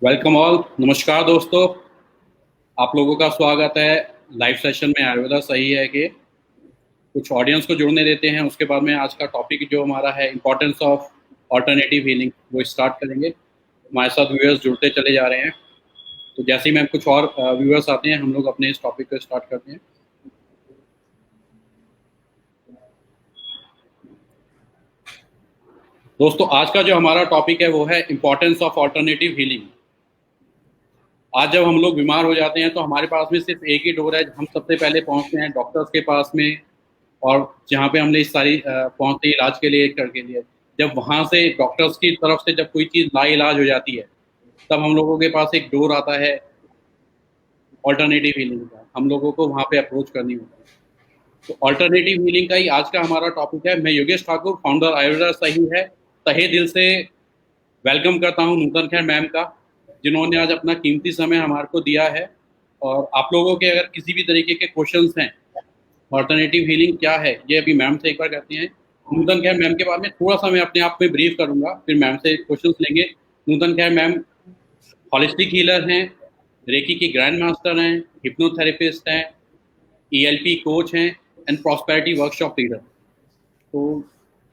Welcome all. नमस्कार दोस्तों, आप लोगों का स्वागत है लाइव सेशन में। आयुर्वेदा सही है कि कुछ ऑडियंस को जुड़ने देते हैं, उसके बाद में आज का टॉपिक जो हमारा है इम्पोर्टेंस ऑफ ऑल्टरनेटिव हीलिंग वो स्टार्ट करेंगे। हमारे साथ व्यूअर्स जुड़ते चले जा रहे हैं, तो जैसे ही मैम कुछ और व्यूअर्स आते हैं हम लोग अपने इस टॉपिक को स्टार्ट करते हैं। दोस्तों, आज का जो हमारा टॉपिक है वो है इम्पोर्टेंस ऑफ ऑल्टरनेटिव हीलिंग। आज जब हम लोग बीमार हो जाते हैं तो हमारे पास में सिर्फ एक ही डोर है, हम सबसे पहले पहुंचते हैं डॉक्टर्स के पास में, और जहाँ पे हमने इस सारी पहुंचते इलाज के लिए करके लिए। जब वहां से डॉक्टर्स की तरफ से जब कोई चीज़ लाइलाज हो जाती है तब हम लोगों के पास एक डोर आता है ऑल्टरनेटिव हीलिंग का। हम लोगों को वहाँ पे अप्रोच करनी होती है। तो ऑल्टरनेटिव हीलिंग का ही आज का हमारा टॉपिक है। मैं योगेश ठाकुर, फाउंडर आयुर्वेदा सही है, तहे दिल से वेलकम करता हूँ नूतन खैर मैम का, जिन्होंने आज अपना कीमती समय हमारे को दिया है। और आप लोगों के अगर किसी भी तरीके के क्वेश्चंस हैं, ऑल्टरनेटिव हीलिंग क्या है, ये अभी मैम से एक बार कहते हैं। नूतन खैर मैम के बारे में थोड़ा सा मैं अपने आप में ब्रीफ करूंगा, फिर मैम से क्वेश्चंस लेंगे। नूतन खैर मैम हॉलिस्टिक हीलर हैं, रेकी की ग्रैंड मास्टर हैं, हिप्नोथेरेपिस्ट हैं, ईएलपी कोच हैं एंड प्रॉस्पेरिटी वर्कशॉप लीडर। तो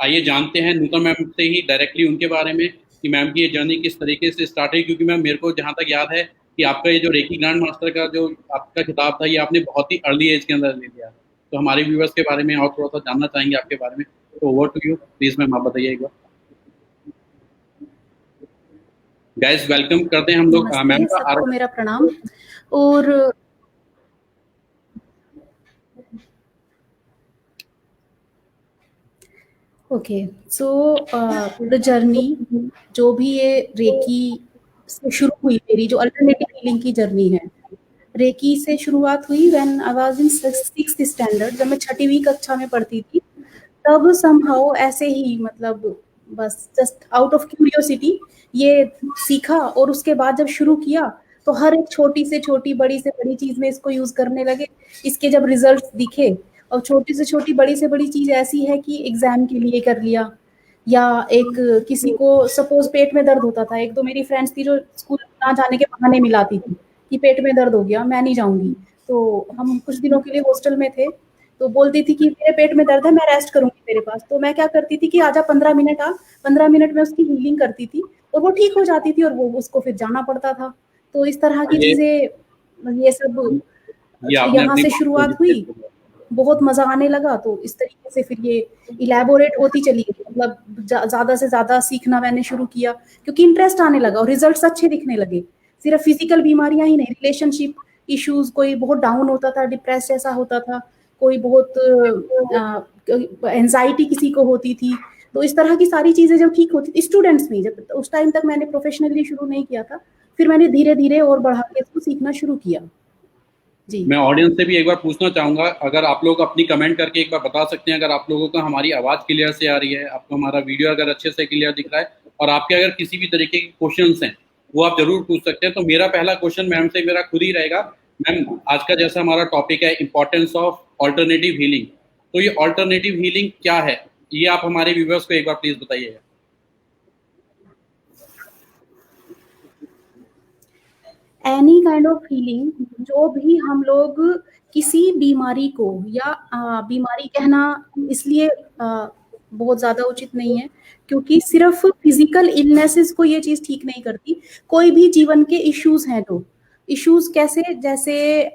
आइए जानते हैं नूतन मैम से ही डायरेक्टली उनके बारे में कि मैम की ये जर्नी किस तरीके से स्टार्ट हुई। क्योंकि मैम मेरे को जहाँ तक याद है कि आपका ये जो रेकी ग्रैंड मास्टर का जो आपका खिताब था ये आपने बहुत ही अर्ली एज के अंदर ले लिया। तो हमारे व्यूवर्स के बारे में और थोड़ा सा जानना चाहेंगे आपके बारे में। तो over to you please ma'am, आप बताइए एक बार। गाइस वेलकम करते हैं हम लोग मैम नमस्ते, का। सबको मेरा प्रणाम। और ओके, सो द जर्नी जो भी ये रेकी से शुरू हुई, मेरी जो अल्टरनेटिव हीलिंग की जर्नी है, रेकी से शुरुआत हुई when I was in 6th standard. जब मैं 6वीं कक्षा में पढ़ती थी तब समहाउ ऐसे ही, मतलब बस जस्ट आउट ऑफ क्यूरियोसिटी ये सीखा। और उसके बाद जब शुरू किया तो हर एक छोटी से छोटी, बड़ी से बड़ी चीज में इसको यूज करने लगे। इसके जब रिजल्ट्स दिखे, और छोटी से छोटी, बड़ी से बड़ी चीज ऐसी है कि एग्जाम के लिए कर लिया, या एक किसी को सपोज पेट में दर्द होता था। एक दो मेरी फ्रेंड्स थी जो स्कूल ना जाने के बहाने मिलाती थी कि पेट में दर्द हो गया, मैं नहीं जाऊंगी। तो हम कुछ दिनों के लिए हॉस्टल में थे, तो बोलती थी कि मेरे पेट में दर्द है, मैं रेस्ट करूंगी तेरे पास। तो मैं क्या करती थी कि आजा 15 मिनट आ, 15 मिनट में उसकी हीलिंग करती थी और वो ठीक हो जाती थी, और वो उसको फिर जाना पड़ता था। तो इस तरह की चीजें, ये सब ये आपने यहाँ अपनी से बात को शुरुआत डिटेल हुई। में बहुत मजा आने लगा, तो इस तरीके से फिर ये इलेबोरेट होती चली गई। मतलब ज्यादा से ज्यादा सीखना मैंने शुरू किया, क्योंकि इंटरेस्ट आने लगा और रिजल्ट्स अच्छे दिखने लगे। सिर्फ फिजिकल बीमारियां ही नहीं, रिलेशनशिप इश्यूज, कोई बहुत डाउन होता था, डिप्रेस जैसा होता था, कोई बहुत एंजाइटी किसी को होती थी, तो इस तरह की सारी चीजें जब ठीक होती थी स्टूडेंट्स में, जब उस टाइम तक मैंने प्रोफेशनली शुरू नहीं किया था, फिर मैंने धीरे धीरे और बढ़ा के इसको सीखना शुरू किया। जी, मैं ऑडियंस से भी एक बार पूछना चाहूंगा, अगर आप लोग अपनी कमेंट करके एक बार बता सकते हैं अगर आप लोगों को हमारी आवाज़ क्लियर से आ रही है, आपको हमारा वीडियो अगर अच्छे से क्लियर दिख रहा है, और आपके अगर किसी भी तरीके के क्वेश्चंस हैं वो आप जरूर पूछ सकते हैं। तो मेरा पहला क्वेश्चन मैम से मेरा खुद ही रहेगा। मैम, आज का जैसा हमारा टॉपिक है इंपॉर्टेंस ऑफ ऑल्टरनेटिव हीलिंग, तो ये ऑल्टरनेटिव हीलिंग क्या है, ये आप हमारे व्यूवर्स को एक बार प्लीज बताइएगा। एनी काइंड ऑफ फीलिंग, जो भी हम लोग किसी बीमारी को, या बीमारी कहना इसलिए बहुत ज्यादा उचित नहीं है, क्योंकि सिर्फ फिजिकल इलनेसेस को ये चीज ठीक नहीं करती। कोई भी जीवन के इश्यूज हैं, तो इश्यूज कैसे, जैसे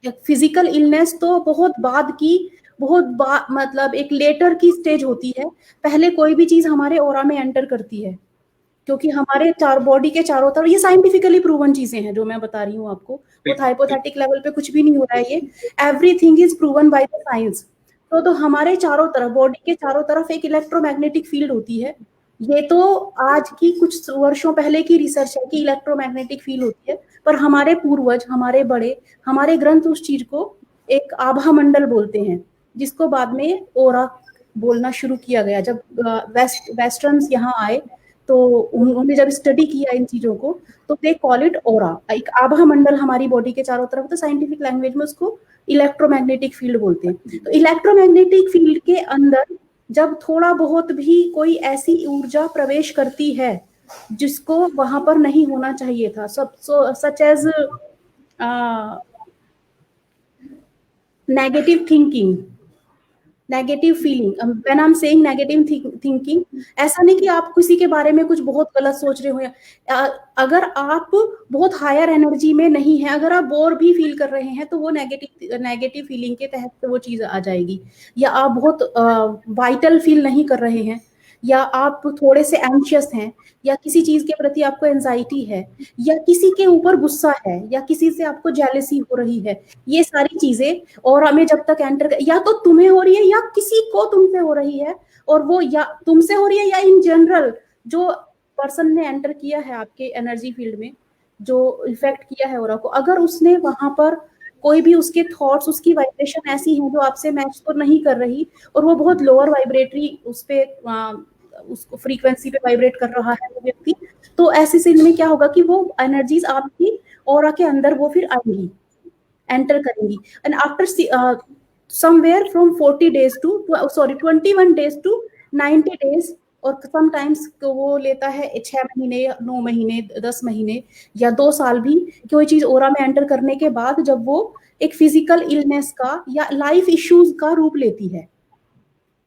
फिजिकल इलनेस तो बहुत बाद की, मतलब एक लेटर की स्टेज होती है। पहले कोई भी चीज हमारे ऑरा में एंटर करती है, क्योंकि हमारे बॉडी के चारों तरफ, ये साइंटिफिकली प्रूवन चीजें हैं जो मैं बता रही हूँ आपको, वो हाइपोथेटिक लेवल पे कुछ भी नहीं हो रहा है, ये everything is proven by the science. तो हमारे चारों तरफ, बॉडी के चारों तरफ एक इलेक्ट्रोमैग्नेटिक फील्ड होती है। ये तो आज की कुछ वर्षों पहले की रिसर्च है कि इलेक्ट्रोमैग्नेटिक फील्ड होती है, पर हमारे पूर्वज, हमारे बड़े, हमारे ग्रंथ उस चीज को एक आभा मंडल बोलते हैं, जिसको बाद में ओरा बोलना शुरू किया गया। जब वेस्टर्न्स यहाँ आए तो उन्होंने जब स्टडी किया इन चीजों को, तो दे कॉल इट ओरा, एक आभा मंडल हमारी बॉडी के चारों तरफ। तो साइंटिफिक लैंग्वेज में उसको इलेक्ट्रोमैग्नेटिक फील्ड बोलते हैं। तो इलेक्ट्रोमैग्नेटिक फील्ड के अंदर जब थोड़ा बहुत भी कोई ऐसी ऊर्जा प्रवेश करती है जिसको वहां पर नहीं होना चाहिए था, सब such as negative thinking, negative feeling. When I am saying negative thinking, ऐसा नहीं कि आप किसी के बारे में कुछ बहुत गलत सोच रहे हो, अगर आप बहुत हायर एनर्जी में नहीं है, अगर आप बोर भी फील कर रहे हैं तो वो नेगेटिव फीलिंग के तहत वो चीज आ जाएगी। या आप बहुत वाइटल फील नहीं कर रहे हैं, या आप थोड़े से एंशियस हैं, या किसी चीज के प्रति आपको एंजाइटी है, या किसी के ऊपर गुस्सा है, या किसी से आपको जेलसी हो रही है, ये सारी चीजें और हमें जब तक एंटर, या तो तुम्हें हो रही है या किसी को तुमसे हो रही है, और वो या तुमसे हो रही है या इन जनरल जो पर्सन ने एंटर किया है आपके एनर्जी फील्ड में, जो इफेक्ट किया है ऑरा को, अगर उसने वहां पर कोई भी उसके थॉट्स, उसकी वाइब्रेशन ऐसी है जो आपसे मैच तो नहीं कर रही, और वो बहुत लोअर वाइब्रेटरी उस पे उसको फ्रीक्वेंसी पे वाइब्रेट कर रहा है वो व्यक्ति, तो ऐसे सीन में क्या होगा कि वो एनर्जीज आपकी ऑरा के अंदर वो फिर आएंगी, एंटर करेंगी। And after somewhere from 40 days to 21 days to 90 days, और समटाइम्स वो लेता है 6 महीने, 9 महीने, 10 महीने या 2 साल भी, कोई चीज ओरा में एंटर करने के बाद जब वो एक फिजिकल इलनेस का या लाइफ इश्यूज का रूप लेती है,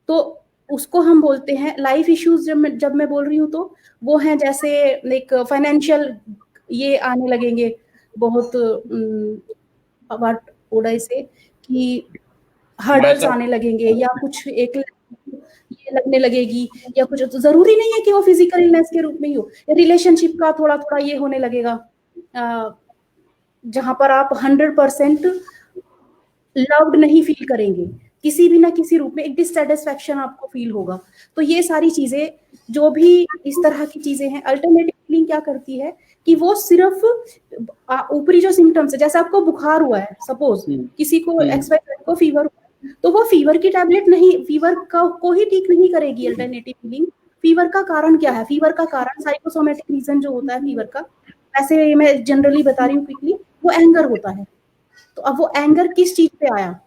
तो उसको हम बोलते हैं लाइफ इश्यूज। जब मैं बोल रही हूँ तो वो हैं जैसे लाइक फाइनेंशियल ये आने लगेंगे बहुत, व्हाट वुड आई से, कि हर्डल्स आने लगेंगे, या कुछ एक ये लगने लगेगी, या कुछ, तो जरूरी नहीं है कि वो फिजिकल इलनेस के रूप में ही हो, रिलेशनशिप का थोड़ा थोड़ा ये होने लगेगा, जहां पर आप 100% लव्ड नहीं फील करेंगे, किसी भी ना किसी रूप में एक डिससेटिस्फैक्शन आपको फील होगा। तो ये सारी चीजें जो भी इस तरह की चीजें हैं, अल्टरनेटिव हीलिंग क्या करती है कि वो सिर्फ ऊपरी जो सिम्टम्स है, जैसे आपको बुखार हुआ है, सपोज किसी को एक्सवाइजेड को फीवर हुआ है, तो वो फीवर की टैबलेट नहीं, फीवर को ही ठीक नहीं करेगी अल्टरनेटिव हीलिंग। फीवर का कारण क्या है? फीवर का कारण साइकोसोमेटिक रीजन जो होता है फीवर का, वैसे मैं जनरली बता रही हूँ क्विकली, वो एंगर होता है। तो अब वो एंगर किस चीज पे आया,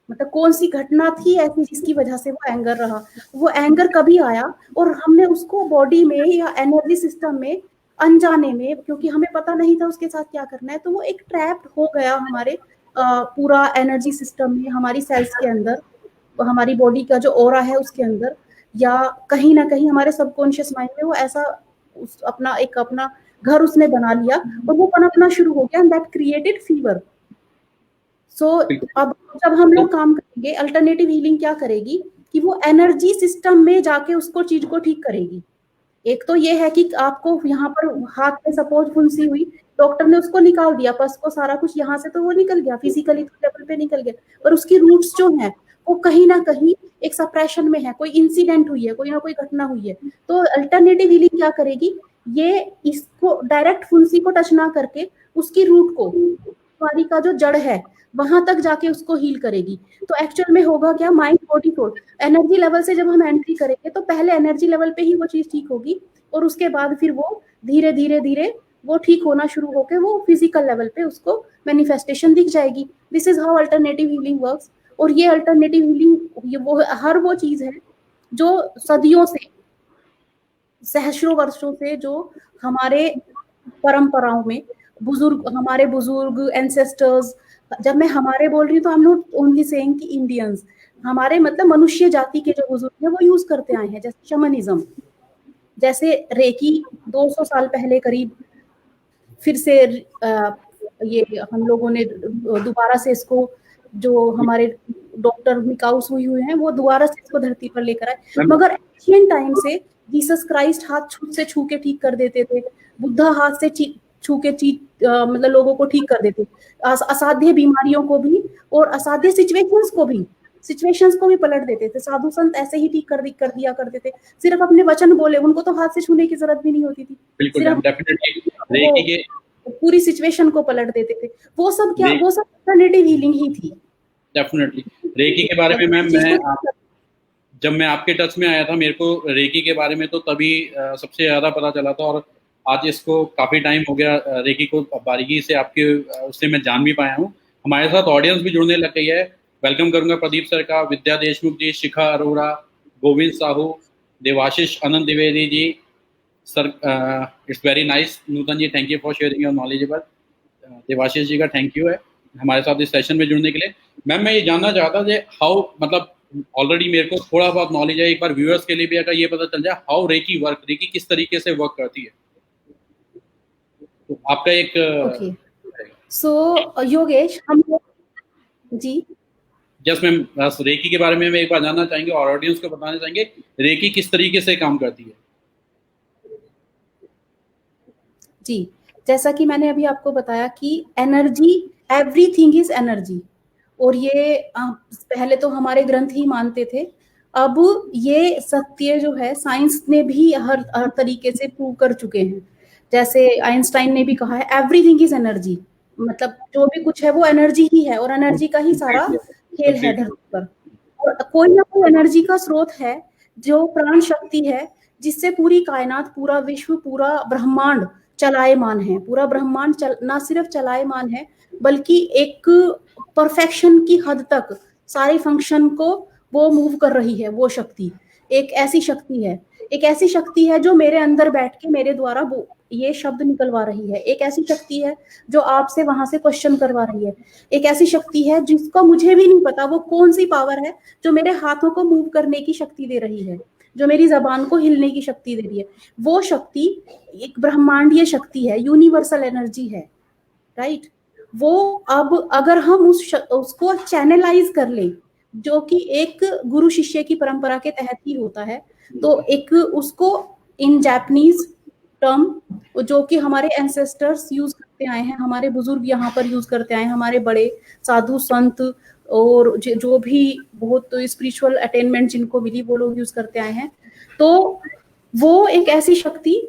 मतलब कौन सी घटना थी ऐसी जिसकी वजह से वो एंगर रहा, वो एंगर कभी आया, और हमने उसको बॉडी में या एनर्जी सिस्टम में अनजाने में, क्योंकि हमें पता नहीं था उसके साथ क्या करना है, तो वो एक ट्रैप हो गया हमारे पूरा एनर्जी सिस्टम में, हमारी सेल्स के अंदर, हमारी बॉडी का जो ऑरा है उसके अंदर, या कहीं ना कहीं हमारे सबकॉन्शियस माइंड में वो ऐसा अपना घर उसने बना लिया, और वो पनपना शुरू हो गया, एंड दैट क्रिएटेड फीवर। सो अब जब हम लोग काम करेंगे, अल्टरनेटिव हीलिंग क्या करेगी कि वो एनर्जी सिस्टम में जाके उसको चीज को ठीक करेगी। एक तो ये है कि आपको यहाँ पर हाथ में सपोज फुंसी हुई, डॉक्टर ने उसको निकाल दिया, पस को सारा कुछ यहाँ से तो वो निकल गया, फिजिकली लेवल पे निकल गया, पर उसकी रूट्स जो है वो कहीं ना कहीं एक सप्रेशन में है, कोई इंसिडेंट हुई है, कोई ना कोई घटना हुई है। तो अल्टरनेटिव हीलिंग क्या करेगी, ये इसको डायरेक्ट फुंसी को टच ना करके उसकी रूट को, बीमारी का जो जड़ है वहां तक जाके उसको हील करेगी। तो एक्चुअल में होगा क्या, mind body soul energy level से जब हम एंट्री करेंगे तो पहले एनर्जी लेवल पे ही वो चीज ठीक होगी, और उसके बाद फिर वो धीरे धीरे धीरे वो ठीक होना शुरू होकर वो फिजिकल लेवल पे उसको मैनिफेस्टेशन दिख जाएगी। This is how alternative healing works. और ये अल्टरनेटिव हीलिंग वो हर वो चीज है जो सदियों से, सहस्रों वर्षों से, जो हमारे परंपराओं में हमारे बुजुर्ग एंसेस्टर्स, जब मैं हमारे बोल रही हूँ तो I am not only saying कि इंडियंस, हमारे मतलब मनुष्य जाति के जो बुजुर्ग हैं वो यूज करते आए हैं, जैसे शमनिज्म, जैसे रेकी 200 साल पहले करीब फिर से ये हम लोगों ने दोबारा से इसको, जो हमारे डॉक्टर मिकाउस हुए हैं वो दोबारा से इसको धरती पर लेकर आए। मगर एशियन टाइम से जीसस क्राइस्ट हाथ से छू के ठीक कर देते थे, बुद्धा हाथ से छू के मतलब लोगों को ठीक कर देते, असाध्य बीमारियों को भी और असाध्य सिचुएशंस को भी पलट देते थे। साधु संत ऐसे ही ठीक कर दिया करते थे, सिर्फ अपने वचन बोले, उनको तो हाथ से छूने की जरूरत भी नहीं होती थी, सिर्फ पूरी सिचुएशन को पलट देते थे। वो सब क्या, वो सब अल्टरनेटिव हीलिंग ही थी। डेफिनेटली रेकी के बारे में मैम, जब मैं आपके टच में आया था, मेरे को रेकी के बारे में तो तभी सबसे ज्यादा पता चला था, और आज इसको काफी टाइम हो गया रेकी को बारीकी से आपके उससे मैं जान भी पाया हूँ। हमारे साथ ऑडियंस भी जुड़ने लग गई है। वेलकम करूंगा प्रदीप सर का, Vidya Deshmukh ji, Shikha Arora, Govind Sahu, Devashish Anant Dwivedi ji, sir, it's very nice Nutan ji, thank you for sharing your knowledgeable. Devashish ji का थैंक यू है हमारे साथ इस सेशन में जुड़ने के लिए। मैम, मैं ये जानना चाहता था हाउ, मतलब ऑलरेडी मेरे को थोड़ा बहुत नॉलेज है, एक बार व्यूअर्स के लिए भी अगर ये पता चल जाए हाउ रेकी वर्क, रेकी किस तरीके से वर्क करती है, तो आपका एक ओके, सो योगेश, हम जी जस्ट मैम, बस रेकी के बारे में हम एक बार जानना चाहेंगे और ऑडियंस को बताना चाहेंगे रेकी किस तरीके से काम करती है। जी, जैसा कि मैंने अभी आपको बताया कि एनर्जी, एवरीथिंग इज एनर्जी, और ये पहले तो हमारे ग्रंथ ही मानते थे, अब ये सत्य जो है साइंस ने भी हर तरीके से प्रूव कर चुके हैं। जैसे आइंस्टाइन ने भी कहा है एवरीथिंग इज एनर्जी, मतलब जो भी कुछ है वो एनर्जी ही है, और एनर्जी का ही सारा खेल है धरती पर। और कोई ना कोई एनर्जी का स्रोत है जो प्राण शक्ति है, जिससे पूरी कायनात, पूरा विश्व, पूरा ब्रह्मांड चलायमान है। पूरा ब्रह्मांड ना सिर्फ चलायमान है, बल्कि एक परफेक्शन की हद तक सारे फंक्शन को वो मूव कर रही है। वो शक्ति एक ऐसी शक्ति है, एक ऐसी शक्ति है जो मेरे अंदर बैठ के मेरे द्वारा ये शब्द निकलवा रही है। एक ऐसी शक्ति है जो आपसे वहां से क्वेश्चन करवा रही है। एक ऐसी शक्ति है जिसको मुझे भी नहीं पता वो कौन सी पावर है, जो मेरे हाथों को मूव करने की शक्ति दे रही है, जो मेरी जबान को हिलने की शक्ति दे रही है। वो शक्ति एक ब्रह्मांडीय शक्ति है, यूनिवर्सल एनर्जी है, राइट। वो अब अगर हम उसको चैनलाइज कर ले, जो कि एक गुरु शिष्य की परंपरा के तहत ही होता है, तो एक उसको इन जापानीज टर्म जो कि हमारे एंसेस्टर्स यूज करते आए हैं, हमारे बुजुर्ग यहाँ पर यूज करते आए हैं, हमारे बड़े साधु संत और जो भी बहुत स्पिरिचुअल अटेनमेंट जिनको मिली वो लोग यूज करते आए हैं। तो वो एक ऐसी शक्ति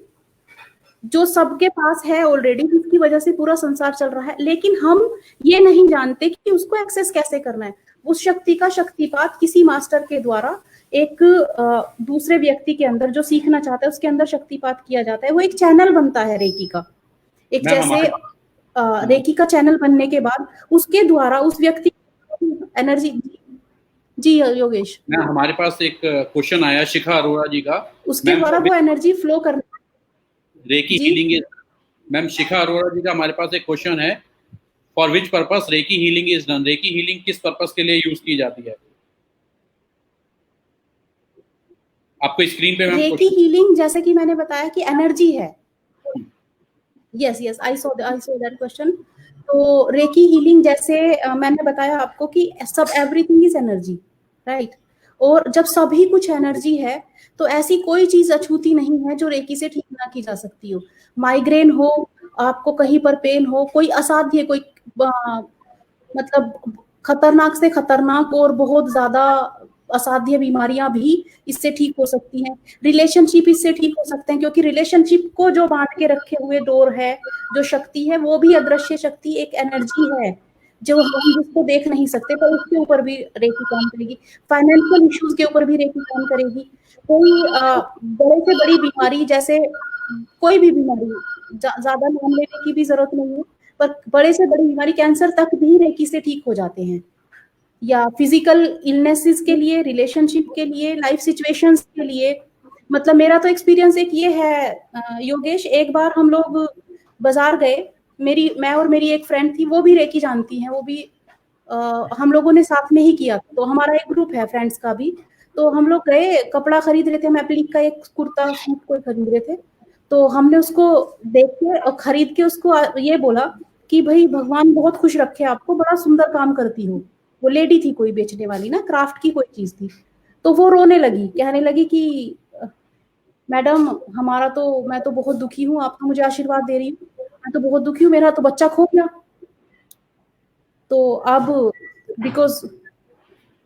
जो सबके पास है ऑलरेडी, जिसकी वजह से पूरा संसार चल रहा है, लेकिन हम ये नहीं जानते कि उसको एक्सेस कैसे करना है। उस शक्ति का शक्तिपात किसी मास्टर के द्वारा एक दूसरे व्यक्ति के अंदर जो सीखना चाहता है उसके अंदर शक्तिपात किया जाता है। वो एक चैनल बनता है रेकी का, एक जैसे रेकी का चैनल बनने के बाद उसके द्वारा उस व्यक्ति एनर्जी। जी योगेश, हमारे पास एक क्वेश्चन आया शिखा अरोड़ा जी का, उसके द्वारा वो एनर्जी फ्लो करना रेकी हीलिंग इज, मैम शिखा अरोड़ा जी का हमारे पास एक क्वेश्चन है, for which purpose recce healing is done, recce healing किस पर्पस के लिए यूज की जाती है। आपको स्क्रीन पे मैम रेकी हीलिंग, जैसे कि मैंने बताया कि एनर्जी है। Yes yes, I saw that question. तो रेकी हीलिंग जैसे मैंने बताया आपको कि सब एवरीथिंग इज एनर्जी, राइट। और जब सभी कुछ एनर्जी है तो ऐसी कोई चीज अछूती नहीं है जो रेकी से ठीक ना की जा सकती हो। माइग्रेन हो, आपको कहीं पर पेन हो, कोई असाध्य, कोई मतलब खतरनाक से खतरनाक और बहुत ज्यादा असाध्य बीमारियां भी इससे ठीक हो सकती हैं। रिलेशनशिप इससे ठीक हो सकते हैं, क्योंकि रिलेशनशिप को जो बांध के रखे हुए डोर है, जो शक्ति है, वो भी अदृश्य शक्ति, एक एनर्जी है जो हम जिसको देख नहीं सकते, पर उसके ऊपर भी रेकी काम करेगी। फाइनेंशियल इश्यूज के ऊपर भी रेकी काम करेगी। कोई बड़े से बड़ी बीमारी, जैसे कोई भी बीमारी, ज्यादा नाम लेने की भी जरूरत नहीं है, पर बड़े से बड़ी बीमारी, कैंसर तक भी रेकी से ठीक हो जाते हैं। या फिजिकल इलनेसेस के लिए, रिलेशनशिप के लिए, लाइफ सिचुएशंस के लिए। मतलब मेरा तो एक्सपीरियंस एक ये है योगेश, एक बार हम लोग बाजार गए, मैं और मेरी एक फ्रेंड थी, वो भी रेकी जानती हैं, वो भी हम लोगों ने साथ में ही किया। तो हमारा एक ग्रुप है फ्रेंड्स का भी। तो हम लोग गए, कपड़ा खरीद रहे थे, हम एप्लिक का एक कुर्ता सूट को खरीद रहे थे। तो हमने उसको देख के और खरीद के उसको ये बोला कि भाई भगवान बहुत खुश रखे आपको, बड़ा सुंदर काम करती हो। वो लेडी थी कोई बेचने वाली ना, क्राफ्ट की कोई चीज थी। तो वो रोने लगी, कहने लगी कि मैडम हमारा तो, मैं तो बहुत दुखी हूँ, आप तो मुझे आशीर्वाद दे रही हूँ, मैं तो बहुत दुखी हूँ, मेरा तो बच्चा खो गया। तो अब बिकॉज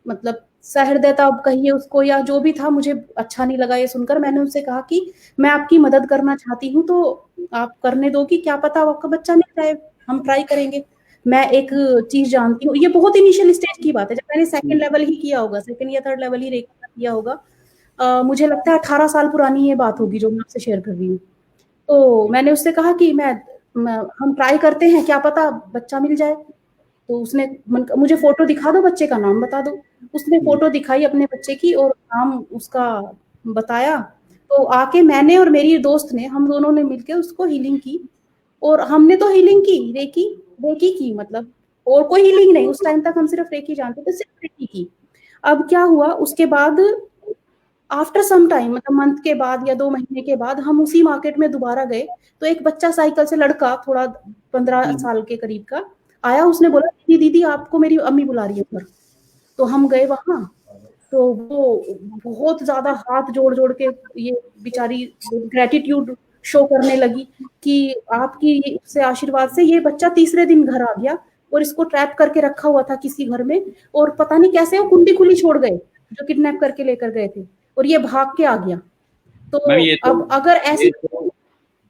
मतलब सहृदयता अब कहिए उसको या जो भी था, मुझे अच्छा नहीं लगा ये सुनकर। मैंने उनसे कहा कि मैं आपकी मदद करना चाहती हूँ, तो आप करने दो, कि क्या पता आपका बच्चा नहीं जाए, हम ट्राई करेंगे। मैं एक चीज जानती हूँ, ये बहुत इनिशियल स्टेज की बात है, जब मैंने सेकंड लेवल ही किया होगा, सेकंड या थर्ड लेवल ही रेखा किया होगा। मुझे लगता है 18 साल पुरानी ये बात होगी जो मैं आपसे शेयर कर रही हूँ। तो मैंने उससे कहा कि हम ट्राई करते हैं, क्या पता बच्चा मिल जाए। तो उसने मुझे फोटो दिखा दो, बच्चे का नाम बता दो। उसने फोटो दिखाई अपने बच्चे की और नाम उसका बताया। तो आके मैंने और मेरी दोस्त ने, हम दोनों ने मिलके उसको हीलिंग की, और हमने तो हीलिंग की, रेकी रेकी की, मतलब और कोई हीलिंग नहीं, उस टाइम तक हम सिर्फ रेकी जानते थे, सिर्फ रेकी की। अब क्या हुआ उसके बाद, आफ्टर सम टाइम, मतलब मंथ के बाद या 2 महीने के बाद, हम उसी मार्केट में दोबारा गए, तो एक बच्चा साइकिल से, लड़का थोड़ा 15 साल के करीब का आया, उसने बोला दीदी दीदी आपको मेरी अम्मी बुला रही है ऊपर। तो हम गए वहां, तो वो बहुत ज्यादा हाथ जोड़ जोड़ के ये बेचारी ग्रेटिट्यूड शो करने लगी कि आपकी से आशीर्वाद से ये बच्चा तीसरे दिन घर आ गया, और इसको ट्रैप करके रखा हुआ था किसी घर में, और पता नहीं कैसे वो कुंडी खुली छोड़ गए जो किडनैप करके लेकर गए थे, और ये भाग के आ गया। तो मैम ये तो अब अगर ये ऐसी, तो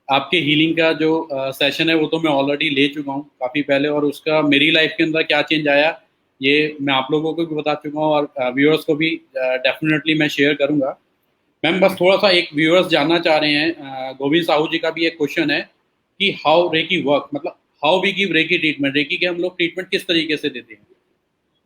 आपके हीलिंग का जो सेशन है वो तो मैं ऑलरेडी ले चुका हूँ काफ़ी पहले, और उसका मेरी लाइफ के अंदर क्या चेंज आया ये मैं आप लोगों को भी बता चुका हूँ, और व्यूअर्स को भी डेफिनेटली मैं शेयर करूंगा। मैम बस थोड़ा सा एक व्यूअर्स जानना चाह रहे हैं, गोविंद साहू जी का भी एक क्वेश्चन है कि हाउ रेकी वर्क, मतलब how we give reiki treatment, reiki के हम लोग ट्रीटमेंट किस तरीके से देते हैं?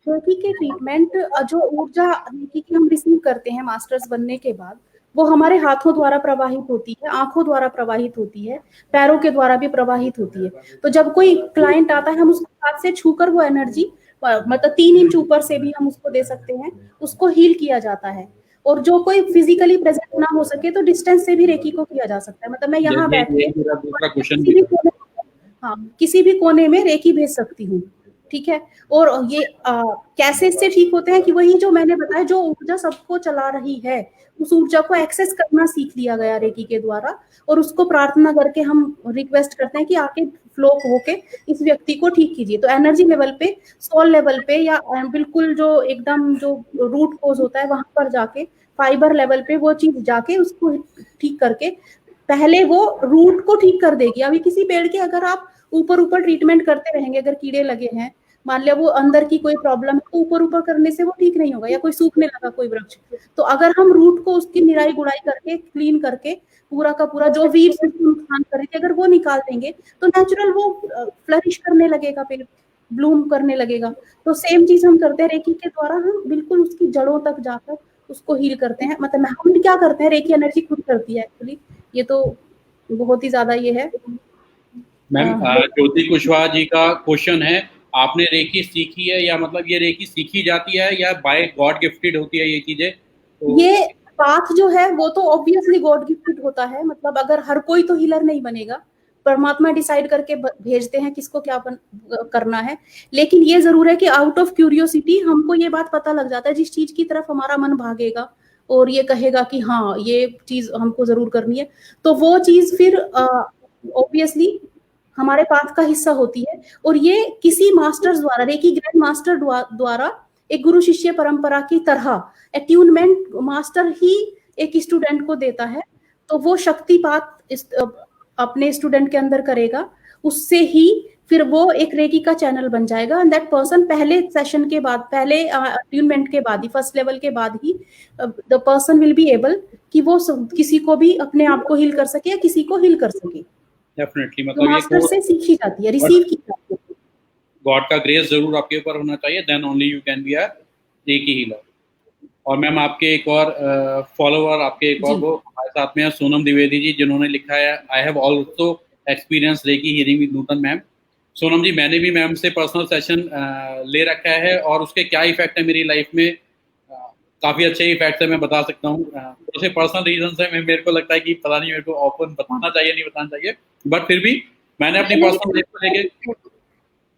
रेकी के ट्रीटमेंट, जो ऊर्जा रेकी की हम रिसीव करते हैं मास्टर्स बनने के बाद, वो हमारे हाथों द्वारा प्रवाहित होती है, आंखों द्वारा प्रवाहित होती है, पैरों के द्वारा भी प्रवाहित होती है। तो जब कोई क्लाइंट आता है, हम उसको हाथ से छूकर वो एनर्जी, मतलब 3 इंच ऊपर से भी हम उसको दे सकते हैं, उसको हील किया जाता है। और जो कोई फिजिकली प्रेजेंट ना हो सके, तो डिस्टेंस से भी रेकी को किया जा सकता है, मतलब मैं यहाँ यही बैठ के यही मेरा दूसरा क्वेश्चन किसी भी भी था। कोने, हाँ, किसी भी कोने में रेकी भेज सकती हूँ, ठीक है। और ये कैसे इससे ठीक होते हैं कि वही जो मैंने बताया, जो ऊर्जा सबको चला रही है, उस ऊर्जा को एक्सेस करना सीख लिया गया रेकी के द्वारा, और उसको प्रार्थना करके हम रिक्वेस्ट करते हैं कि आके फ्लो होके इस व्यक्ति को ठीक कीजिए। तो एनर्जी लेवल पे, सोल लेवल पे, या बिल्कुल जो एकदम जो रूट कोज होता है वहां पर जाके, फाइबर लेवल पे वो चीज जाके उसको ठीक करके, पहले वो रूट को ठीक कर देगी। अभी किसी पेड़ के अगर आप ऊपर ऊपर ट्रीटमेंट करते रहेंगे, अगर कीड़े लगे हैं, मान लिया वो अंदर की कोई प्रॉब्लम है, तो ऊपर ऊपर करने से वो ठीक नहीं होगा, या कोई सूखने लगा कोई वृक्ष, तो अगर हम रूट को उसकी निराई गुड़ाई करके, क्लीन करके, पूरा का पूरा जो वीड्स उसको नुकसान कर रही थी, अगर वो निकाल देंगे, तो नेचुरल वो फ्लरिश करने लगेगा, पेड़ ब्लूम करने लगेगा। तो सेम चीज हम करते हैं रेकी के द्वारा, हम बिल्कुल उसकी जड़ों तक जाकर उसको हील करते हैं। मतलब हम क्या करते हैं, रेकी एनर्जी खुद करती है एक्चुअली, ये तो बहुत ही ज्यादा ये है। मैम लोग, ज्योति कुशवाहा जी का क्वेश्चन है, आपने रेकी सीखी है, या मतलब ये रेकी सीखी जाती है या बाय गॉड गिफ्टेड होती है ये चीजें? तो ये पाथ जो है वो तो ऑब्वियसली गॉड गिफ्टेड होता है, मतलब अगर हर कोई तो हीलर नहीं बनेगा, परमात्मा डिसाइड करके भेजते हैं किसको क्या करना है। लेकिन ये जरूर है कि आउट ऑफ क्यूरियोसिटी हमको ये बात पता लग जाता है, जिस चीज की तरफ हमारा मन भागेगा और ये कहेगा कि हाँ ये चीज हमको जरूर करनी है, तो वो चीज फिर ऑब्वियसली हमारे पाथ का हिस्सा होती है। और ये किसी मास्टर्स द्वारा, रेकी ग्रैंड मास्टर द्वारा, एक गुरु शिष्य परंपरा की तरह अट्यूनमेंट मास्टर ही एक स्टूडेंट को देता है। तो वो शक्तिपात अपने स्टूडेंट के अंदर करेगा, उससे ही फिर वो एक रेकी का चैनल बन जाएगा, एंड दैट पर्सन पहले सेशन के बाद, पहले अट्यूनमेंट के बाद ही, फर्स्ट लेवल के बाद ही the person will be able कि वो किसी को भी अपने आप को हील कर सके, या किसी को हील कर सके। डेफिनेटली, तो मतलब ये मास्टर से सीखी जाती है, रिसीव की जाती है। गॉड का ग्रेस जरूर आपके ऊपर होना चाहिए, then only you can be a reiki healer. और मैम आपके एक और फॉलोअर, आपके एक और जी वो हमारे साथ में है सोनम द्विवेदी जी, जिन्होंने लिखा है I have also experience reiki healing with Nutan ma'am. Sonam ji, मैंने भी मैम से पर्सनल सेशन ले रखा है, और उसके क्या इफेक्ट है मेरी लाइफ में, काफ़ी अच्छे इफेक्ट है, मैं बता सकता हूँ। थोड़े से पर्सनल रीजन है, मेरे को लगता है कि पता नहीं मेरे को ओपन बताना चाहिए नहीं बताना चाहिए, बट फिर भी मैंने अपनी नहीं, पर्सनल लाइफ को लेके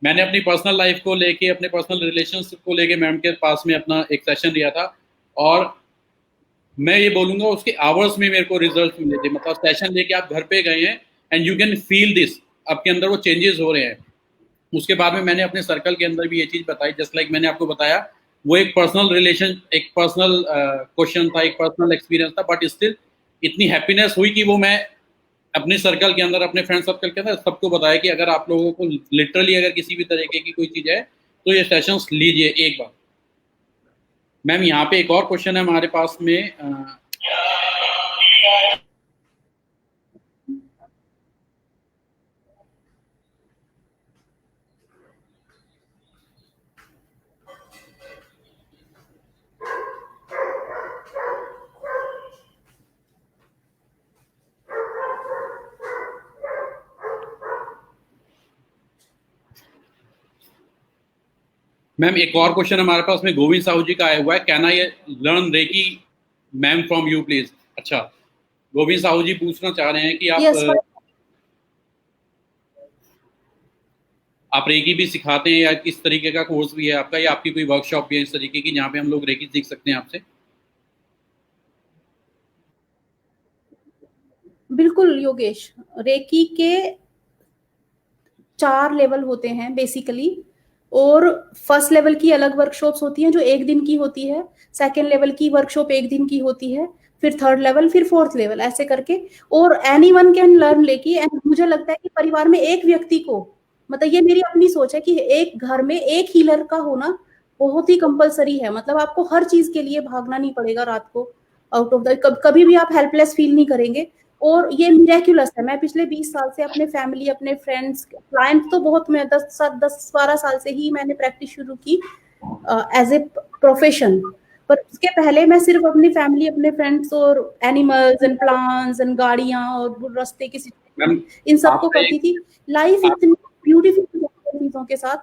मैंने अपनी पर्सनल लाइफ को लेके, अपने पर्सनल रिलेशनशिप को लेके मैम के पास में अपना एक सेशन लिया था, और मैं ये बोलूंगा उसके आवर्स में मेरे को रिजल्ट मिले थे। मतलब सेशन लेके आप घर पे गए हैं and you can feel this, आपके अंदर वो चेंजेस हो रहे हैं। उसके बाद में मैंने अपने सर्कल के अंदर भी ये चीज बताई, जस्ट लाइक मैंने आपको बताया, वो एक पर्सनल रिलेशन, एक पर्सनल क्वेश्चन था, एक पर्सनल एक्सपीरियंस था, बट स्टिल इतनी हैप्पीनेस हुई कि वो मैं अपने सर्कल के अंदर, अपने फ्रेंड सर्कल के अंदर सबको बताया कि अगर आप लोगों को लिटरली अगर किसी भी तरीके की कोई चीज है तो ये सेशंस लीजिए एक बार। मैम यहाँ पे एक और क्वेश्चन है हमारे पास में, मैम एक और क्वेश्चन हमारे पास में गोविंद साहू जी का आया हुआ है, can I learn reiki ma'am from you please. अच्छा, गोविंद साहू जी पूछना चाह रहे हैं कि यस, आप रेकी भी सिखाते हैं या किस तरीके का कोर्स भी है आपका, या आपकी कोई वर्कशॉप भी है इस तरीके की जहाँ पे हम लोग रेकी सीख सकते हैं आपसे? बिल्कुल योगेश। रेकी के 4 लेवल होते हैं बेसिकली, और फर्स्ट लेवल की अलग वर्कशॉप्स होती हैं जो 1 दिन की होती है, सेकंड लेवल की वर्कशॉप 1 दिन की होती है, फिर थर्ड लेवल, फिर फोर्थ लेवल, ऐसे करके। और anyone can learn reiki. And मुझे लगता है कि परिवार में एक व्यक्ति को, मतलब ये मेरी अपनी सोच है कि एक घर में एक हीलर का होना बहुत ही कंपलसरी है। मतलब आपको हर चीज के लिए भागना नहीं पड़ेगा रात को आउट ऑफ द, कभी भी आप हेल्पलेस फील नहीं करेंगे। और ये मिरेक्युलस है। मैं पिछले 20 साल से अपने फैमिली, अपने फ्रेंड्स, क्लाइंट तो बहुत, मैं 10-12 साल से ही मैंने प्रैक्टिस शुरू की एज ए प्रोफेशन। पर उसके पहले मैं सिर्फ अपनी फैमिली, अपने फ्रेंड्स और एनिमल्स एंड प्लांट्स एंड गाड़ियां और रास्ते की मैम सिचुएशन, इन सबको आपका करती एक थी। लाइफ इतनी ब्यूटीफुल चीजों के साथ।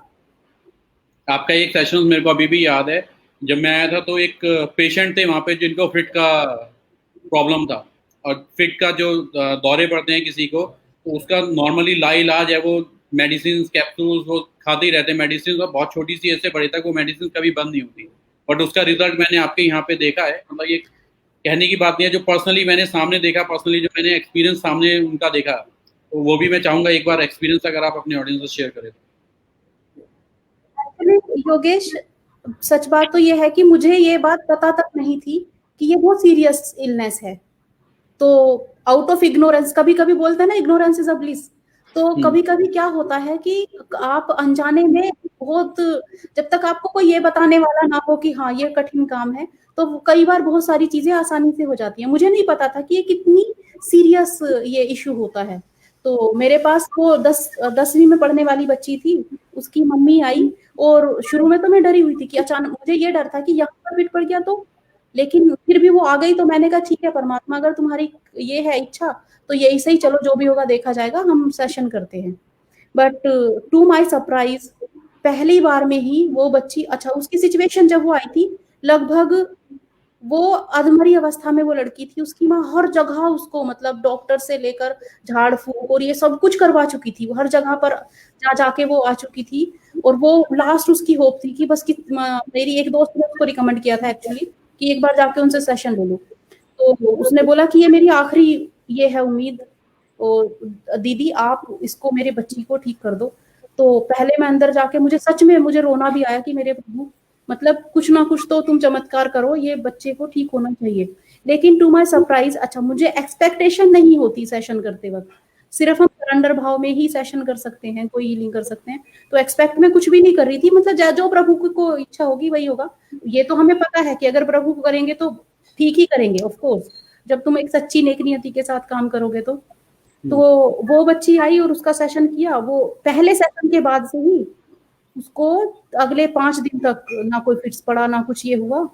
आपका एक सेशन मेरे को अभी भी याद है, जब मैं आया था तो एक पेशेंट थे वहाँ पे जिनको फिट का प्रॉब्लम था, और फिट का जो दौरे पड़ते हैं किसी को, तो उसका नॉर्मली लाइलाज है वो मेडिसिन कैप्सूल्स वो खाते ही रहते हैं मेडिसिन, और बहुत छोटी सी ऐसे बड़े तक वो मेडिसिन कभी बंद नहीं होती। बट उसका रिजल्ट मैंने आपके यहाँ पे देखा है, मतलब ये कहने की बात नहीं है, जो पर्सनली मैंने सामने देखा, पर्सनली जो मैंने एक्सपीरियंस सामने उनका देखा, तो वो भी मैं चाहूंगा एक बार एक्सपीरियंस अगर आप अपने ऑडियंस से शेयर करें तो। एक्चुअली योगेश, सच बात तो ये है कि मुझे ये बात पता तक नहीं थी कि ये बहुत सीरियस इलनेस है। तो आउट ऑफ इग्नोरेंस, कभी कभी बोलते हैं ना, इग्नोरेंस इज अ ब्लिस। तो कभी कभी क्या होता है कि आप अनजाने में बहुत, जब तक आपको कोई ये बताने वाला ना हो कि हाँ ये कठिन काम है, तो कई बार बहुत सारी चीजें आसानी से हो जाती हैं। मुझे नहीं पता था कि ये कितनी सीरियस ये इशू होता है। तो मेरे पास वो 10वीं में पढ़ने वाली बच्ची थी, उसकी मम्मी आई। और शुरू में तो मैं डरी हुई थी कि अचानक, मुझे ये डर था कि यहाँ पर फिट पड़ गया तो, लेकिन फिर भी वो आ गई। तो मैंने कहा ठीक है परमात्मा, अगर तुम्हारी ये है इच्छा तो यही सही, चलो जो भी होगा देखा जाएगा, हम सेशन करते हैं। बट टू माय सरप्राइज, पहली बार में ही वो बच्ची, अच्छा उसकी सिचुएशन जब वो आई थी, लगभग वो अधमरी अवस्था में वो लड़की थी। उसकी माँ हर जगह उसको, मतलब डॉक्टर से लेकर झाड़ फूक और ये सब कुछ करवा चुकी थी। वो हर जगह पर जा जाके वो आ चुकी थी। और वो लास्ट उसकी होप थी कि बस कि मेरी एक दोस्त ने उसको रिकमेंड किया था एक्चुअली कि एक बार जाके उनसे सेशन ले लो। तो उसने बोला कि ये मेरी आखिरी ये है उम्मीद, और दीदी आप इसको, मेरे बच्ची को ठीक कर दो। तो पहले मैं अंदर जाके, मुझे सच में मुझे रोना भी आया कि मेरे प्रभु, मतलब कुछ ना कुछ तो तुम चमत्कार करो, ये बच्चे को ठीक होना चाहिए। लेकिन टू माय सरप्राइज, अच्छा मुझे एक्सपेक्टेशन नहीं होती सेशन करते वक्त, सिर्फ हम सरेंडर भाव में ही सेशन कर सकते हैं, कोई हीलिंग कर सकते हैं। तो एक्सपेक्ट मैं कुछ भी नहीं कर रही थी, मतलब जो प्रभु को इच्छा होगी वही होगा। ये तो हमें पता है कि अगर प्रभु को करेंगे तो ठीक ही करेंगे ऑफ कोर्स, जब तुम एक सच्ची नेक नियति के साथ काम करोगे तो वो बच्ची आई और उसका सेशन किया। वो पहले सेशन के बाद से ही उसको अगले 5 दिन तक ना कोई फिट्स पड़ा, ना कुछ ये हुआ।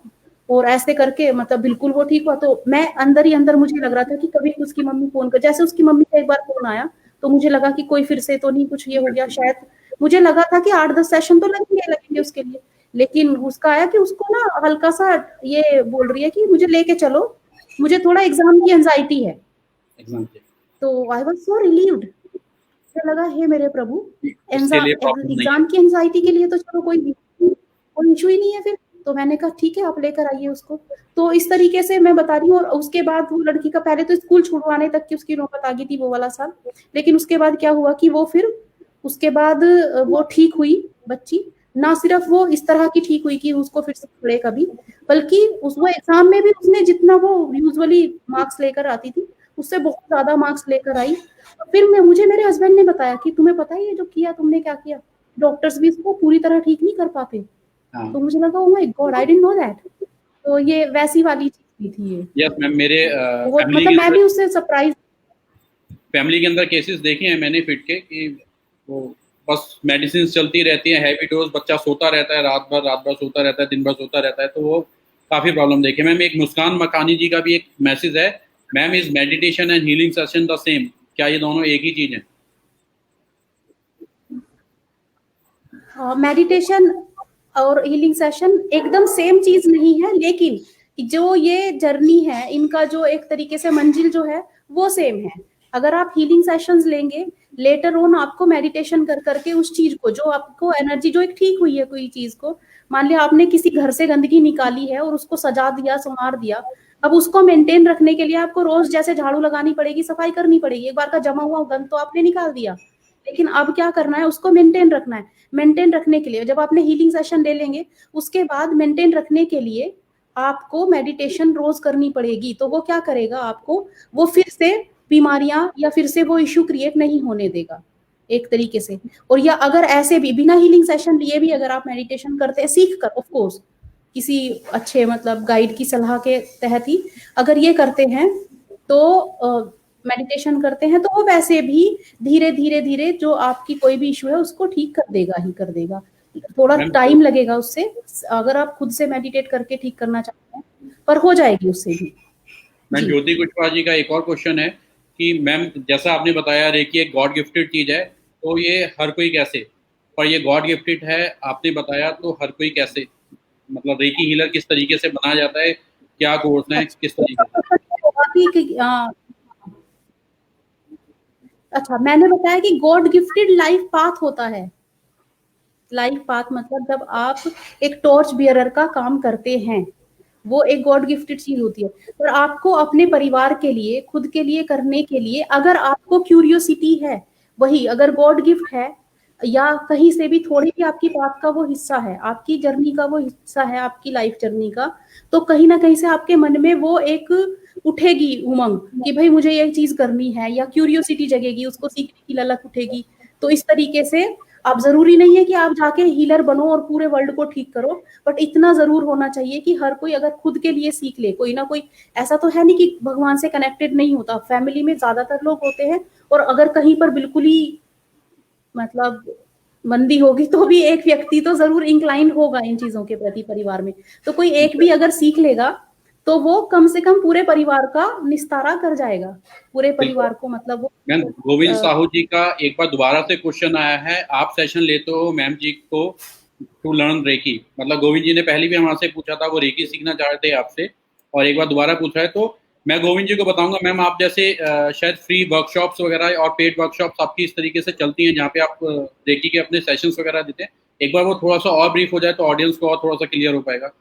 और ऐसे करके मतलब बिल्कुल वो ठीक हुआ। तो मैं अंदर ही अंदर, मुझे लग रहा था कि कभी उसकी मम्मी फोन कर, जैसे उसकी मम्मी का एक बार फोन आया तो मुझे लगा कि कोई फिर से तो नहीं कुछ ये हो गया शायद। मुझे लगा था कि 8-10 सेशन तो लगेंगे उसके लिए। लेकिन उसका आया कि उसको ना हल्का सा ये बोल रही है कि मुझे लेके चलो, मुझे थोड़ा एग्जाम की एंजाइटी है। एग्जाम के तो आई वाज सो रिलीव्ड। मुझे लगा हे मेरे प्रभु, उसके लिए प्रॉब्लम नहीं है। एग्जाम की एंजाइटी के लिए तो चलो कोई इशू ही नहीं है फिर। तो मैंने कहा ठीक है आप लेकर आइए उसको। तो इस तरीके से मैं बता रही हूँ। और उसके बाद वो लड़की का पहले तो स्कूल छुड़वाने तक की उसकी नौबत आ गई थी वो वाला साल। लेकिन उसके बाद क्या हुआ कि वो फिर उसके बाद वो ठीक हुई बच्ची। ना सिर्फ वो इस तरह की ठीक हुई कि उसको फिर से पढ़े कभी, बल्कि उस वो एग्जाम में भी उसने जितना वो यूजुअली मार्क्स लेकर आती थी उससे बहुत ज्यादा मार्क्स लेकर आई। और फिर मुझे मेरे हस्बैंड ने बताया कि तुम्हें पता है ये जो किया तुमने क्या किया, डॉक्टर्स भी इसको पूरी तरह ठीक नहीं कर पाते। हाँ तो मुझे लगा oh my God, I didn't know that. तो ये वैसी वाली चीज भी थी ये। यस मैम, मेरे बहुत, मतलब मैं भी उससे सरप्राइज। फैमिली के अंदर केसेस देखे हैं मैंने फिट के, कि वो बस मेडिसिन चलती रहती है, हैवी डोज, बच्चा सोता रहता है रात भर सोता रहता है, दिन भर सोता रहता है, तो वो काफ़ी प्रॉब्लम देखे। मैम एक मुस्कान मकानी जी का भी एक मैसेज है, ma'am is meditation and healing session the same, क्या ये दोनों एक ही चीज़ है? मेडिटेशन और हीलिंग सेशन एकदम सेम चीज नहीं है, लेकिन जो ये जर्नी है इनका जो एक तरीके से मंजिल जो है वो सेम है। अगर आप हीलिंग सेशंस लेंगे, लेटर ऑन आपको मेडिटेशन कर करके उस चीज को, जो आपको एनर्जी जो एक ठीक हुई है कोई चीज को, मान लिया आपने किसी घर से गंदगी निकाली है और उसको सजा दिया, संवार दिया, अब उसको मेंटेन रखने के लिए आपको रोज जैसे झाड़ू लगानी पड़ेगी, सफाई करनी पड़ेगी। एक बार का जमा हुआ गंद तो आपने निकाल दिया, लेकिन अब क्या करना है, उसको मेंटेन रखना है। मेंटेन रखने के लिए जब आपने हीलिंग सेशन ले लेंगे, उसके बाद मेंटेन रखने के लिए आपको मेडिटेशन रोज करनी पड़ेगी। तो वो क्या करेगा, आपको वो फिर से बीमारियां या फिर से वो इश्यू क्रिएट नहीं होने देगा एक तरीके से। और या अगर ऐसे भी बिना हीलिंग सेशन लिए भी अगर आप मेडिटेशन करते हैं, सीख कर ऑफ कोर्स, किसी अच्छे मतलब गाइड की सलाह के तहत ही अगर ये करते हैं, तो मेडिटेशन करते हैं, तो वो वैसे भी धीरे धीरे धीरे जो आपकी कोई भी इशू है उसको ठीक कर देगा ही कर देगा। थोड़ा मैम टाइम लगेगा उससे, अगर आप खुद से मेडिटेट करके ठीक करना चाहते हैं, पर हो जाएगी उससे भी। मैम जी ज्योति कुशवाहा जी का एक और क्वेश्चन है कि मैम जैसा आपने बताया रेकी एक गॉड गिफ्टेड चीज है, तो ये हर कोई कैसे, पर ये गॉड गिफ्टेड है आपने बताया, तो हर कोई कैसे, मतलब रेकी हीलर किस तरीके से बनाया जाता है, क्या कोर्स है, किस अच्छा, तरीके से? अच्छा मैंने बताया कि गॉड गिफ्टेड लाइफ पाथ होता है। लाइफ पाथ मतलब जब आप एक टॉर्च बियरर का काम करते हैं, वो एक गॉड गिफ्टेड चीज होती है। पर आपको अपने परिवार के लिए, खुद के लिए करने के लिए अगर आपको क्यूरियोसिटी है, वही अगर गॉड गिफ्ट है या कहीं से भी थोड़ी भी आपकी बात का वो हिस्सा है, आपकी जर्नी का वो हिस्सा है, आपकी लाइफ जर्नी का, तो कहीं ना कहीं से आपके मन में वो एक उठेगी उमंग कि भाई मुझे ये चीज करनी है, या क्यूरियोसिटी जगेगी, उसको सीखने की ललक उठेगी। तो इस तरीके से अब जरूरी नहीं है कि आप जाके हीलर बनो और पूरे वर्ल्ड को ठीक करो, बट इतना जरूर होना चाहिए कि हर कोई अगर खुद के लिए सीख ले, कोई ना कोई, ऐसा तो है नहीं कि भगवान से कनेक्टेड नहीं होता, फैमिली में ज्यादातर लोग होते हैं, और अगर कहीं पर बिल्कुल ही मतलब मंदी होगी तो भी एक व्यक्ति तो जरूर इंक्लाइन होगा इन चीजों के प्रति परिवार में। तो कोई एक भी अगर सीख लेगा तो वो कम से कम पूरे परिवार का निस्तारा कर जाएगा, पूरे बिल्कुल परिवार को मतलब वो मैम, गोविंद अ, साहू जी का एक बार दोबारा से क्वेश्चन आया है, आप सेशन लेते हो मैम जी को टू लर्न रेकी, मतलब गोविंद जी ने पहले भी हमारे से पूछा था, वो रेकी सीखना चाहते हैं आपसे, और एक बार दोबारा पूछा है, तो मैं गोविंद जी को बताऊंगा मैम, आप जैसे शायद फ्री वर्कशॉप्स वगैरह और पेड वर्कशॉप्स आपकी इस तरीके से चलती हैं जहाँ पे आप रेकी के अपने सेशंस वगैरह देते हैं, एक बार वो थोड़ा सा और ब्रीफ हो जाए तो ऑडियंस को और थोड़ा सा क्लियर हो पाएगा।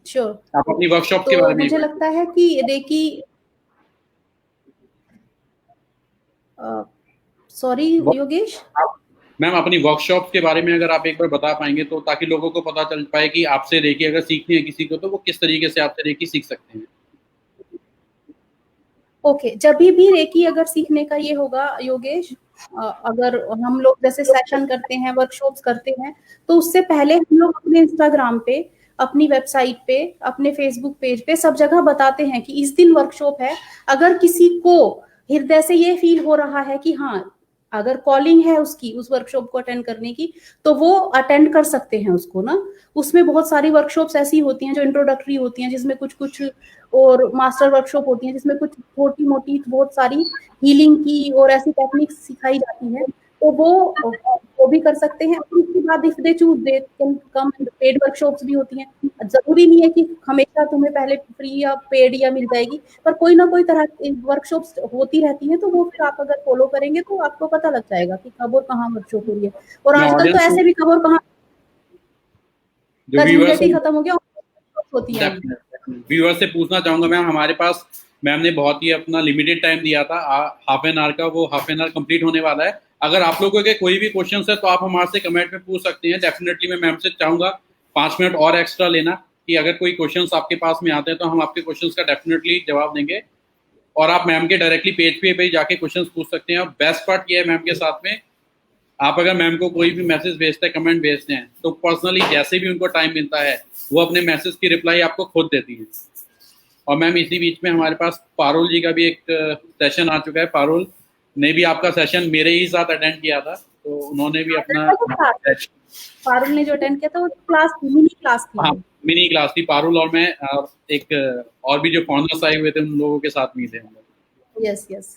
श्योर। आप अपनी वर्कशॉप्स के तो बारे में एक मुझे बार लगता है कि रेकी, सॉरी वो- योगेश, आप मैम अपनी वर्कशॉप के बारे में अगर आप एक बार बता पाएंगे तो ताकि लोगों को पता चल पाए कि आपसे रेकी अगर सीखनी है किसी को तो वो किस तरीके से आपसे रेकी सीख सकते हैं। ओके, जब भी रेकी अगर सीखने का ये होगा योगेश, अगर हम लोग जैसे सेशन करते हैं, वर्कशॉप्स करते हैं, तो उससे पहले हम लोग अपने इंस्टाग्राम पे, अपनी वेबसाइट पे, अपने फेसबुक पेज पे सब जगह बताते हैं कि इस दिन वर्कशॉप है। अगर किसी को हृदय से ये फील हो रहा है कि हाँ, अगर कॉलिंग है उसकी उस वर्कशॉप को अटेंड करने की, तो वो अटेंड कर सकते हैं उसको ना। उसमें बहुत सारी वर्कशॉप्स ऐसी होती हैं जो इंट्रोडक्टरी होती हैं, जिसमें कुछ कुछ, और मास्टर वर्कशॉप होती हैं जिसमें कुछ छोटी मोटी बहुत सारी हीलिंग की और ऐसी टेक्निक्स सिखाई जाती हैं, तो वो भी कर सकते हैं। और उसके बाद if they choose, they can come, paid workshops भी होती हैं। जरूरी नहीं है कि हमेशा तुम्हें पहले फ्री या पेड या मिल जाएगी, पर कोई ना कोई तरह की वर्कशॉप्स होती रहती हैं, तो वो फिर आप अगर फॉलो करेंगे तो आपको पता लग जाएगा कि कब और कहाँ वर्कशॉप हो रही है। और मैं आजकल तो ऑडियंस ऐसे भी कब और कहाँ जो का व्यूअर्स झंझट ही खत्म हो गया, होती हैं। व्यूअर्स से पूछना चाहूंगा मैम, हमारे पास मैम ने बहुत ही अपना लिमिटेड टाइम दिया था, हाफ एन आवर का, वो हाफ एन आवर कंप्लीट होने वाला है। अगर आप लोगों के कोई भी क्वेश्चन है तो आप हमारे से कमेंट में पूछ सकते हैं, डेफिनेटली मैं मैम से चाहूंगा 5 मिनट और एक्स्ट्रा लेना, कि अगर कोई क्वेश्चन आपके पास में आते हैं तो हम आपके क्वेश्चन का डेफिनेटली जवाब देंगे, और आप मैम के डायरेक्टली पेज पे जाके क्वेश्चन पूछ सकते हैं। और बेस्ट पार्ट ये है मैम के साथ में, आप अगर मैम को कोई भी मैसेज भेजते हैं, कमेंट भेजते हैं, तो पर्सनली जैसे भी उनको टाइम मिलता है वो अपने मैसेज की रिप्लाई आपको खुद देती है। और मैम इसी बीच में हमारे पास पारुल जी का भी एक सेशन आ चुका है, पारुल ने भी आपका सेशन मेरे ही साथ अटेंड किया था, तो उन्होंने भी अपना पारुल ने जो अटेंड किया था वो क्लास थी, मिनी क्लास थी हाँ वो। मिनी क्लास थी, पारुल और मैं, एक और भी जो फाउंडर्स आए हुए थे उन लोगों के साथ में थे हम लोग। यस यस,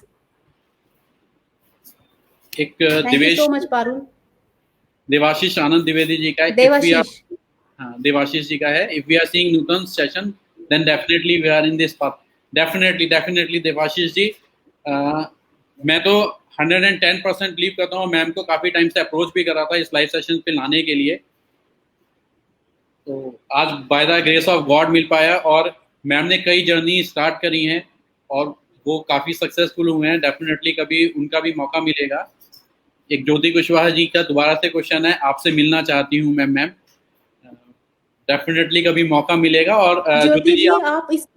एक thank you Divesh, so much Parul. Devashish Anand Dwivedi ji का है। देवाशीष, हाँ, देवाशीष जी का है। If we are seeing Nutan session then definitely we are in this path. Definitely Devashish ji, मैं तो 110% बिलीव करता हूँ। मैम को काफी टाइम से अप्रोच भी कर रहा था इस लाइव सेशन पे लाने के लिए, तो आज by the grace of God मिल पाया। और मैम ने कई जर्नी स्टार्ट करी हैं और वो काफी सक्सेसफुल हुए हैं। डेफिनेटली कभी उनका भी मौका मिलेगा। एक ज्योति कुशवाहा जी का दोबारा से क्वेश्चन है, आपसे मिलना चाहती हूँ मैम। डेफिनेटली कभी मौका मिलेगा। और ज्योति जी आप इस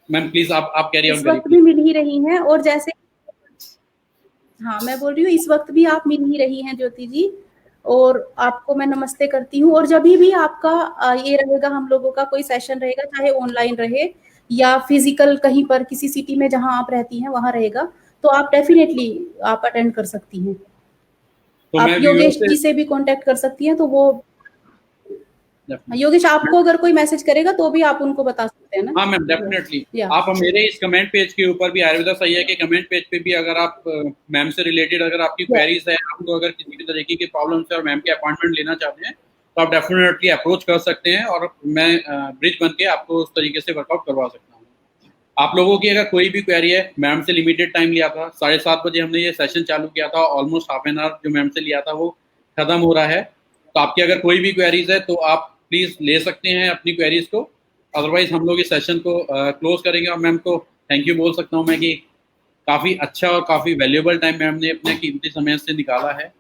मैम प्लीज आप कैरी ऑन इस करिए। वक्त भी मिल ही रही हैं, और जैसे हाँ मैं बोल रही हूँ इस वक्त भी आप मिल ही रही हैं ज्योति जी, और आपको मैं नमस्ते करती हूँ। और जब भी आपका ये रहेगा, हम लोगों का कोई सेशन रहेगा, चाहे ऑनलाइन रहे या फिजिकल कहीं पर किसी सिटी में जहाँ आप रहती हैं वहां रहेगा, तो आप डेफिनेटली आप अटेंड कर सकती हैं। तो आप योगेश जी से भी कांटेक्ट कर सकती हैं, तो वो योगेश आपको अगर कोई मैसेज करेगा तो भी आप उनको बता सकते हैं ना। हाँ मैम, डेफिनेटली आप मेरे इस कमेंट पेज के ऊपर भी, आयुर्वेदा सही के कमेंट पेज पे भी, अगर आप मैम से रिलेटेड अगर आपकी क्वेरीज है, आपको अगर किसी भी तरीके की प्रॉब्लम है और मैम के अपॉइंटमेंट लेना चाहते हैं, तो आप डेफिनेटली अप्रोच कर सकते हैं और मैं ब्रिज बन के आपको उस तरीके से वर्कआउट करवा सकता हूँ। आप लोगों की अगर कोई भी क्वेरी है, मैम से लिमिटेड टाइम लिया था, 7:30 बजे हमने ये सेशन चालू किया था, ऑलमोस्ट हाफ एन आवर जो मैम से लिया था वो खत्म हो रहा है। तो आपकी अगर कोई भी क्वेरीज है तो आप प्लीज ले सकते हैं अपनी क्वेरीज को, अदरवाइज हम लोग इस सेशन को क्लोज करेंगे। और मैम को थैंक यू बोल सकता हूँ मैं कि काफी अच्छा और काफी वैल्यूएबल टाइम मैम ने अपने कीमती समय से निकाला है।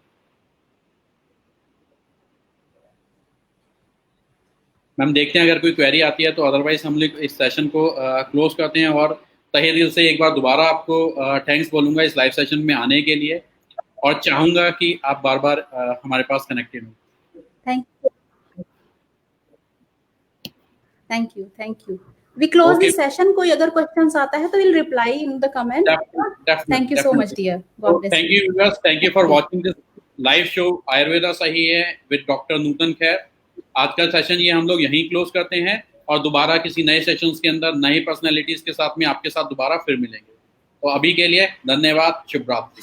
मैम देखते हैं अगर कोई क्वेरी आती है, तो अदरवाइज हम लोग इस सेशन को क्लोज करते हैं। और तहे दिल से एक बार दोबारा आपको थैंक्स बोलूंगा इस लाइव सेशन में आने के लिए, और चाहूंगा कि आप बार बार हमारे पास कनेक्टेड हो। Thank you. We close this session. कोई अगर क्वेश्चंस आता है तो we'll reply in the comment. Thank you so much, dear. God bless you. Thank you viewers. Thank you for watching this live show Ayurveda सही है with Dr. नूतन खैर। आज का सेशन ये हम लोग यहीं क्लोज करते हैं और दोबारा किसी नए सेशंस के अंदर नई पर्सनैलिटीज के साथ में आपके साथ दोबारा फिर मिलेंगे। तो अभी के लिए धन्यवाद, शुभ रात्रि।